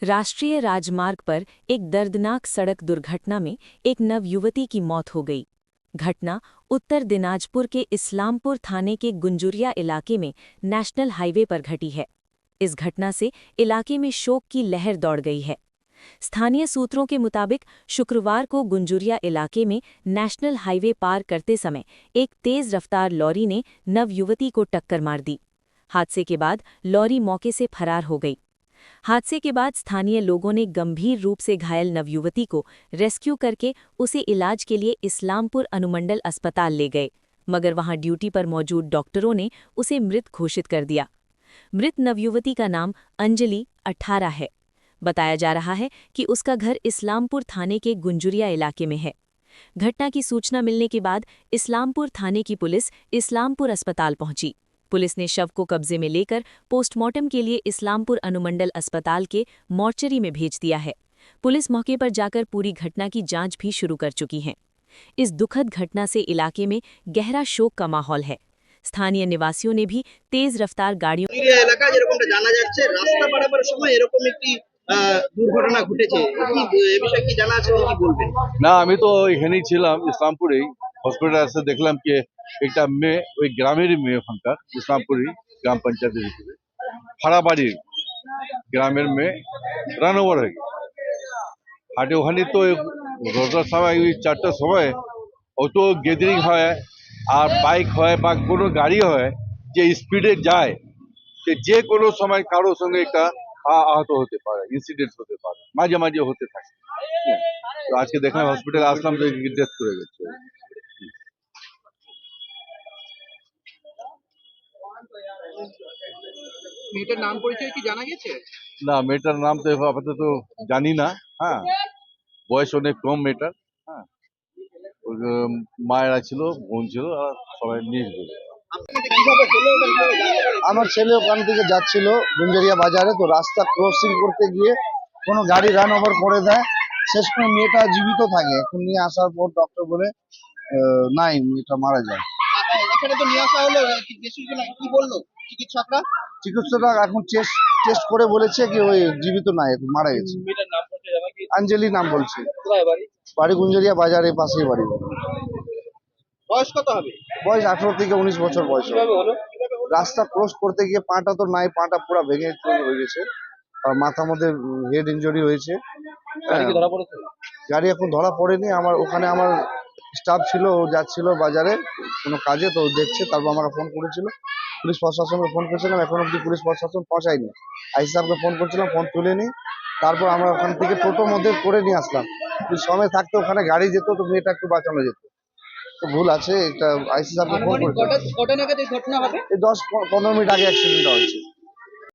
राष्ट्रीय राजमार्ग पर एक दर्दनाक सड़क दुर्घटना में एक नवयुवती की मौत हो गई। घटना उत्तर दिनाजपुर के इस्लामपुर थाने के गुंजुरिया इलाके में नेशनल हाईवे पर घटी है। इस घटना से इलाके में शोक की लहर दौड़ गई है। स्थानीय सूत्रों के मुताबिक शुक्रवार को गुंजुरिया इलाके में नेशनल हाईवे पार करते समय एक तेज रफ्तार लॉरी ने नवयुवती को टक्कर मार दी। हादसे के बाद लॉरी मौके से फरार हो गई। हादसे के बाद स्थानीय लोगों ने गंभीर रूप से घायल नवयुवती को रेस्क्यू करके उसे इलाज के लिए इस्लामपुर अनुमंडल अस्पताल ले गए, मगर वहां ड्यूटी पर मौजूद डॉक्टरों ने उसे मृत घोषित कर दिया। मृत नवयुवती का नाम अंजलि 18 है। बताया जा रहा है कि उसका घर इस्लामपुर थाने के गुंजुरिया इलाके में है। घटना की सूचना मिलने के बाद इस्लामपुर थाने की पुलिस इस्लामपुर अस्पताल पहुंची। पुलिस ने शव को कब्जे में लेकर पोस्टमार्टम के लिए इस्लामपुर अनुमंडल अस्पताल के मॉर्चरी में भेज दिया है। पुलिस मौके पर जाकर पूरी घटना की जांच भी शुरू कर चुकी है। इस दुखद घटना से इलाके में गहरा शोक का माहौल है। स्थानीय निवासियों ने भी तेज रफ्तार गाड़ियों এলাকা যেরকমটা জানা যাচ্ছে রাস্তা পারাপারের সময় এরকম একটি দুর্ঘটনা ঘটেছে, কি এ বিষয়ে কি জানা আছে, কি বলবেন? না, আমি তো এখানেই ছিলাম, ইসলামপুরেই। হসপিটালে এসে দেখলাম কি একটা মেয়ে, ওই গ্রামেরই মেয়ে, ওখানকার ইসলামপুরই গ্রাম পঞ্চায়েতের ভিতরে ফাড়াবাড়ির গ্রামের মেয়ে রান ওভার হয়ে গেছে। হাটে ওখানে তো রোজার সময় ওই 4টার সময় অত গ্যাদারিং হয়, আর বাইক হয় বা কোনো গাড়ি হয় যে স্পিডে যায়, যে কোনো সময় কারোর সঙ্গে একটা আহত হতে পারে, ইনসিডেন্ট হতে পারে, মাঝে মাঝে হতে থাকে। তো আজকে দেখলাম হসপিটালে আসলাম তো ডেথ করে গেছে। মেয়েটার নাম পরিচয় কি জানা গেছে? না, মেয়েটার নাম তো আপাতত জানি না। হ্যাঁ, বয়স অনেক কম মেয়েটার। হ্যাঁ, ওর মায়েরা ছিল, বোন ছিল, আর সবাই নিয়ে গেল। আমার ছেলে ওখান থেকে যাচ্ছিল গুঞ্জরিয়া বাজারে, তো রাস্তা ক্রসিং করতে গিয়ে কোনো গাড়ি রান ওভার করে দেয়। শেষ করে মেয়েটা জীবিত থাকে, এখন নিয়ে আসার পর ডক্টর বলে নাই, মেয়েটা মারা যায়। এখানে তো নিয়ে আসা হলো, কি বললো চিকিৎসকরা? চিকিৎসকরা এখন টেস্ট করে বলেছে কি ওই জীবিত নাই, এখন মারা গেছে। আঞ্জলি নাম বলছে, বাড়ি গুঞ্জরিয়া বাজারের পাশেই বাড়ি। বয়স কত হবে? বয়স 18 থেকে 19 বছর বয়স। রাস্তা ক্রস করতে গিয়ে পাটা তো নাই, পাটা পুরো ভেঙে হয়ে গেছে, আর মাথার মধ্যে হেড ইনজুরি হয়েছে। গাড়ি এখন ধরা পড়েনি। আমার ওখানে আমার স্টাফ ছিল, ও যাচ্ছিল বাজারে কোনো কাজে, তো দেখছে, তারপর আমাকে ফোন করেছিল। পুলিশ প্রশাসনকে ফোন করেছিলাম, এখন অব্দি পুলিশ প্রশাসন পৌঁছায়নি। আইসি সাহেবকে ফোন করেছিলাম, ফোন তুলেনি। তারপর আমরা ওখান থেকে টোটোর মধ্যে করে নিয়ে আসলাম। সময় থাকতে ওখানে গাড়ি যেত তো মেয়েটা একটু বাঁচানো যেত। তো ভুল আছে, একটা আইসি সাহেবকে ফোন করেছিলাম। কটা নাগাদ এই ঘটনা হবে? এই 10-15 মিনিট আগে অ্যাক্সিডেন্টটা হয়েছে।